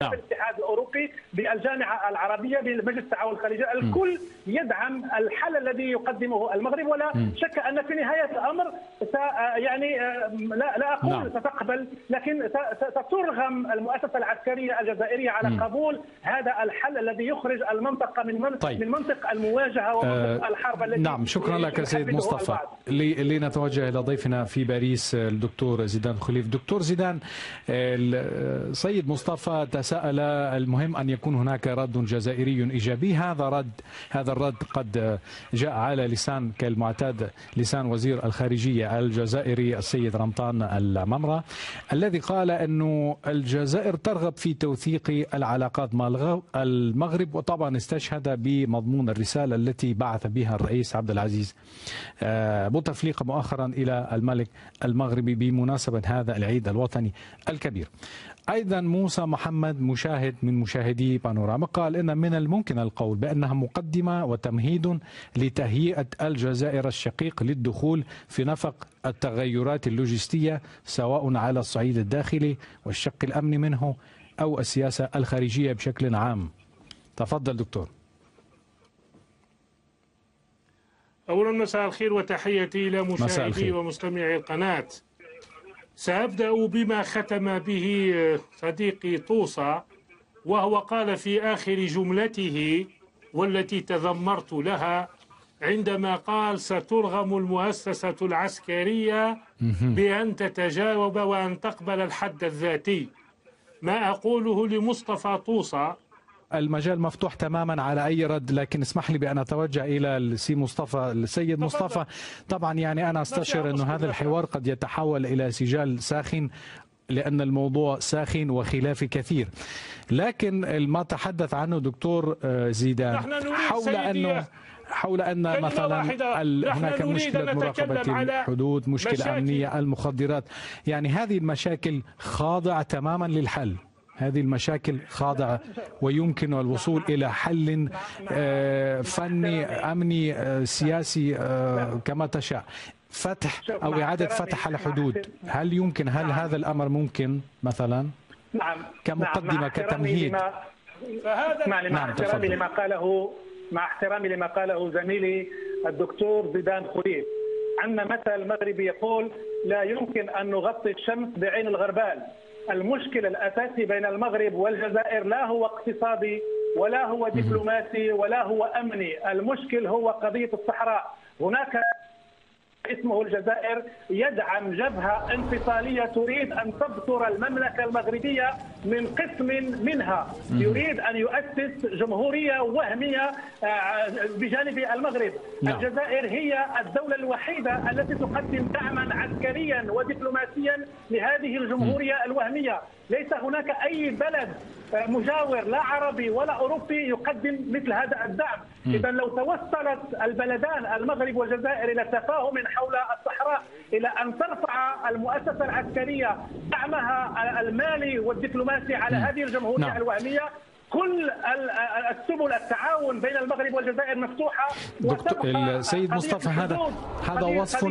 نعم. بالاتحاد الاوروبي، بالجامعه العربيه، بمجلس التعاون الخليجي، الكل يدعم الحل الذي يقدمه المغرب، ولا شك ان في نهايه الامر يعني لا اقول نعم. ستقبل، لكن سترغم المؤسسه العسكريه الجزائريه على قبول هذا الحل الذي يخرج المنطقه من منطق المواجهه ومنطق الحرب التي نعم. شكرا لك سيد مصطفى. لنتوجه الى ضيفنا في باريس الدكتور زيدان خليف. دكتور زيدان، السيد مصطفى تساءل المهم ان يكون هناك رد جزائري ايجابي. هذا الرد قد جاء على لسان كالمعتاد لسان وزير الخارجيه الجزائري السيد رمضان الممرة، الذي قال انه الجزائر ترغب في توثيق العلاقات مع المغرب، وطبعا استشهد بمضمون الرساله التي بعث بها الرئيس عبد العزيز بوتفليقه مؤخرا الى الملك المغربي بمناسبه هذا العيد الوطني الكبير. أيضا موسى محمد مشاهد من مشاهدي بانوراما قال إن من الممكن القول بأنها مقدمة وتمهيد لتهيئة الجزائر الشقيق للدخول في نفق التغيرات اللوجستية، سواء على الصعيد الداخلي والشق الأمني منه أو السياسة الخارجية بشكل عام. تفضل دكتور. أولا مساء الخير وتحياتي إلى مشاهدي ومستمعي القناة. سأبدأ بما ختم به صديقي طوسة، وهو قال في آخر جملته والتي تذمرت لها عندما قال سترغم المؤسسة العسكرية بأن تتجاوب وأن تقبل الحد الذاتي. ما أقوله لمصطفى طوسة، المجال مفتوح تماما على أي رد، لكن اسمح لي بأن أتوجه إلى السيد مصطفى. طبعا يعني أنا أستشعر أن هذا الحوار قد يتحول إلى سجال ساخن، لأن الموضوع ساخن وخلافي كثير، لكن ما تحدث عنه دكتور زيدان حول أن مثلا هناك مشكلة مراقبة الحدود، مشكلة أمنية، المخدرات، يعني هذه المشاكل خاضعة تماما للحل. هذه المشاكل خاضعة ويمكن الوصول إلى حل فني أمني سياسي كما تشاء. فتح أو إعادة فتح الحدود، هل هذا الأمر ممكن مثلا؟ نعم. كمقدمة كتمهيد. مع احترامي لما قاله زميلي الدكتور زيدان خليف، عندنا مثل مغربي يقول لا يمكن أن نغطي الشمس بعين الغربال. المشكل الأساسي بين المغرب والجزائر لا هو اقتصادي ولا هو دبلوماسي ولا هو أمني، المشكل هو قضية الصحراء. هناك اسمه الجزائر يدعم جبهة انفصالية تريد أن تبتر المملكة المغربية من قسم منها، يريد أن يؤسس جمهورية وهمية بجانب المغرب. الجزائر هي الدولة الوحيدة التي تقدم دعما عسكريا ودبلوماسيا لهذه الجمهورية الوهمية. ليس هناك أي بلد مجاور لا عربي ولا أوروبي يقدم مثل هذا الدعم. إذا لو توصلت البلدان المغرب والجزائر إلى تفاهم حول الصحراء، إلى أن ترفع المؤسسة العسكرية دعمها المالي والدبلوماسي على هذه الجمهورية الوهمية، كل السبل التعاون بين المغرب والجزائر مفتوحة. السيد مصطفى هذا وصف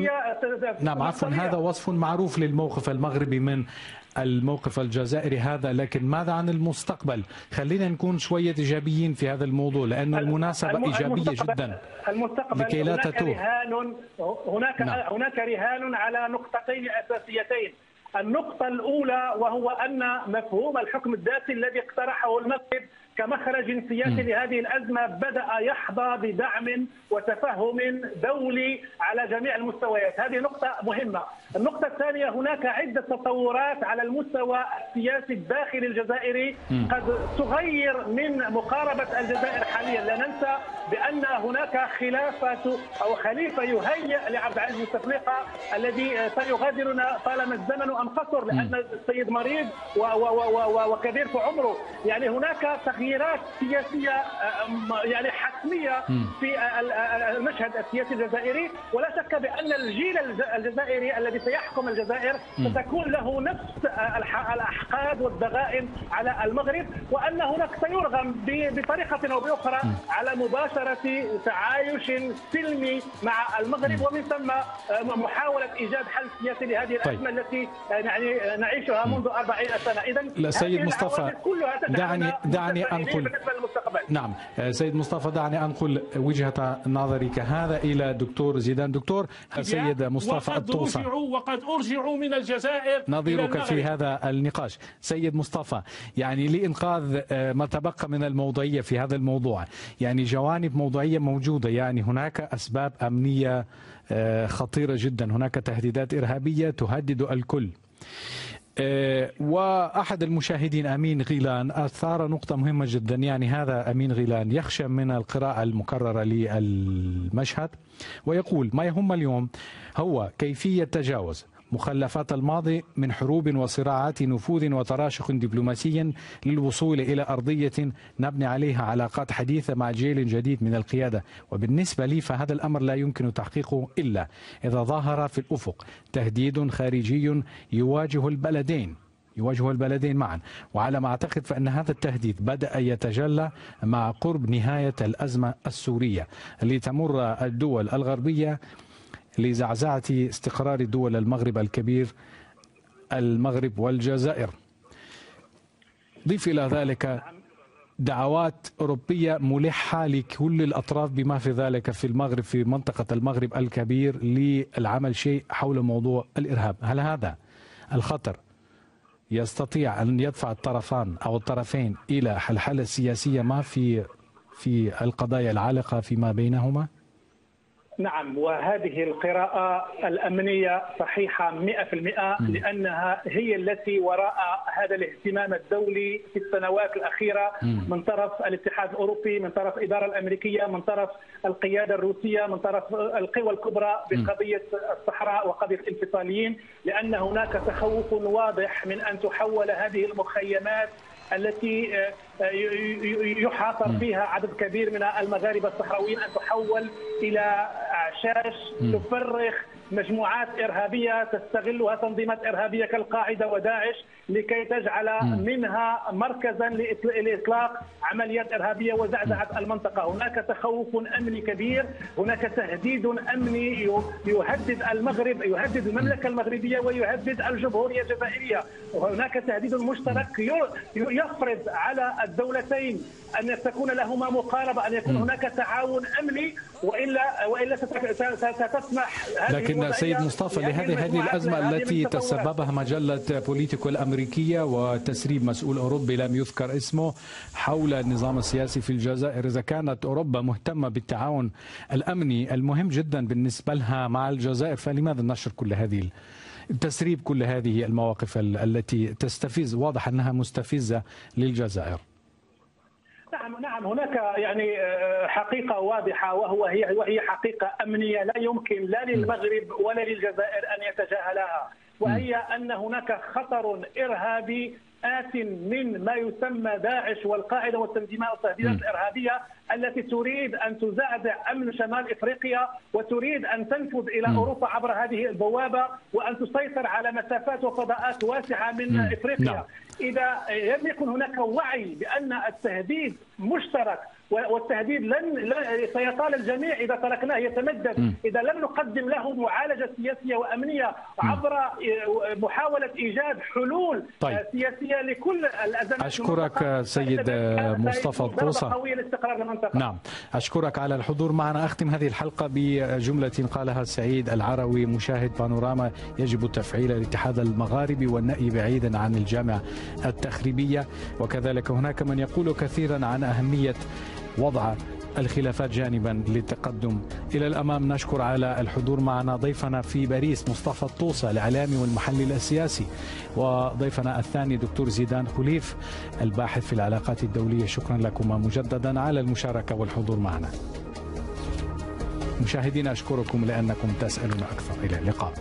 هذا وصف معروف للموقف المغربي من الموقف الجزائري هذا، لكن ماذا عن المستقبل؟ خلينا نكون شوية إيجابيين في هذا الموضوع، لأن المناسبة إيجابية جدا. المستقبل لكي لا تتوه. هناك رهان على نقطتين أساسيتين. النقطة الأولى وهو أن مفهوم الحكم الذاتي الذي اقترحه المغرب كمخرج سياسي لهذه الأزمة بدأ يحظى بدعم وتفهم دولي على جميع المستويات. هذه نقطة مهمة. النقطة الثانية، هناك عدة تطورات على المستوى السياسي الداخلي الجزائري قد تغير من مقاربة الجزائر حاليا. لا ننسى بأن هناك خليفة يهيأ لعبد العزيز بوتفليقة الذي سيغادرنا طالما الزمن أن قصر، لأن السيد مريض وكبير في عمره. يعني هناك تغييرات سياسية يعني حتمية في المشهد السياسي الجزائري، ولا شك بأن الجيل الجزائري الذي سيحكم الجزائر ستكون له نفس الأحقاد والضغائن على المغرب، وأن هناك سيرغم بطريقة أو بأخرى على مباشرة تعايش سلمي مع المغرب، ومن ثم محاولة إيجاد حل سياسي لهذه الأزمة التي يعني نعيشها منذ 40 سنة. إذا سيد مصطفى دعني أنقل بالنسبة للمستقبل. نعم سيد مصطفى دعني أنقل وجهة نظرك هذا إلى دكتور زيدان. دكتور سيد مصطفى الطوسة، وقد أرجعوا من الجزائر نظيرك في هذا النقاش. سيد مصطفى، يعني لإنقاذ ما تبقى من الموضوعية في هذا الموضوع، يعني جوانب موضوعية موجودة، يعني هناك أسباب أمنية خطيرة جدا، هناك تهديدات إرهابية تهدد الكل. وأحد المشاهدين أمين غيلان أثار نقطة مهمة جدا، يعني هذا أمين غيلان يخشى من القراءة المكررة للمشهد، ويقول ما يهم اليوم هو كيفية تجاوز مخلفات الماضي من حروب وصراعات نفوذ وتراشق دبلوماسي للوصول إلى أرضية نبني عليها علاقات حديثة مع جيل جديد من القيادة. وبالنسبة لي فهذا الأمر لا يمكن تحقيقه إلا إذا ظهر في الأفق تهديد خارجي يواجه البلدين معا. وعلى ما أعتقد فإن هذا التهديد بدأ يتجلى مع قرب نهاية الأزمة السورية اللي تمر الدول الغربية لزعزعة استقرار دول المغرب الكبير، المغرب والجزائر. ضيف إلى ذلك دعوات أوروبية ملحة لكل الأطراف بما في ذلك في المغرب، في منطقة المغرب الكبير، للعمل شيء حول موضوع الإرهاب. هل هذا الخطر يستطيع أن يدفع الطرفان أو الطرفين إلى حلحلة سياسية ما في القضايا العالقة فيما بينهما؟ نعم، وهذه القراءة الأمنية صحيحة 100%، لأنها هي التي وراء هذا الاهتمام الدولي في السنوات الأخيرة من طرف الاتحاد الأوروبي، من طرف الإدارة الأمريكية، من طرف القيادة الروسية، من طرف القوى الكبرى بقضية الصحراء وقضية الانفصاليين، لأن هناك تخوف واضح من أن تحول هذه المخيمات التي يحاصر فيها عدد كبير من المغاربة الصحراويين أن تحول إلى أعشاش تفرخ مجموعات إرهابية تستغلها تنظيمات إرهابية كالقاعدة وداعش لكي تجعل منها مركزا لإطلاق عمليات إرهابية وزعزعة المنطقة. هناك تخوف أمني كبير، هناك تهديد أمني يهدد المغرب، يهدد المملكة المغربية ويهدد الجمهورية الجزائرية. وهناك تهديد مشترك يفرض على الدولتين أن تكون لهما مقاربة، أن يكون هناك تعاون أمني، وإلا ستسمح. لكن سيد مصطفى هذه الأزمة التي تسببها مجلة بوليتيكو الأمريكية وتسريب مسؤول أوروبي لم يذكر اسمه حول النظام السياسي في الجزائر، إذا كانت أوروبا مهتمة بالتعاون الأمني المهم جدا بالنسبة لها مع الجزائر، فلماذا نشر كل هذه تسريب كل هذه المواقف التي تستفز، واضح أنها مستفزة للجزائر؟ نعم، هناك يعني حقيقة واضحة وهي حقيقة أمنية لا يمكن لا للمغرب ولا للجزائر أن يتجاهلها، وهي أن هناك خطر إرهابي آت من ما يسمى داعش والقاعدة والتنظيمات الإرهابية التي تريد أن تزعزع أمن شمال إفريقيا وتريد أن تنفذ إلى أوروبا عبر هذه البوابة وأن تسيطر على مسافات وفضاءات واسعة من إفريقيا. إذا لم يكن هناك وعي بأن التهديد مشترك والتهديد سيطال الجميع إذا تركناه يتمدد، إذا لم نقدم له معالجة سياسية وأمنية عبر محاولة إيجاد حلول سياسية لكل الأزمات. أشكرك سيد مصطفى الطوسة. نعم، أشكرك على الحضور معنا. أختم هذه الحلقة بجملة قالها سعيد العروي مشاهد بانوراما: يجب تفعيل الاتحاد المغاربي والنأي بعيدا عن الجامعة التخريبية. وكذلك هناك من يقول كثيرا عن أهمية وضع الخلافات جانبا للتقدم إلى الأمام. نشكر على الحضور معنا ضيفنا في باريس مصطفى الطوسة الإعلامي والمحلل السياسي، وضيفنا الثاني دكتور زيدان خليف الباحث في العلاقات الدولية. شكرا لكما مجددا على المشاركة والحضور معنا. مشاهدينا أشكركم لأنكم تسألون أكثر. إلى اللقاء.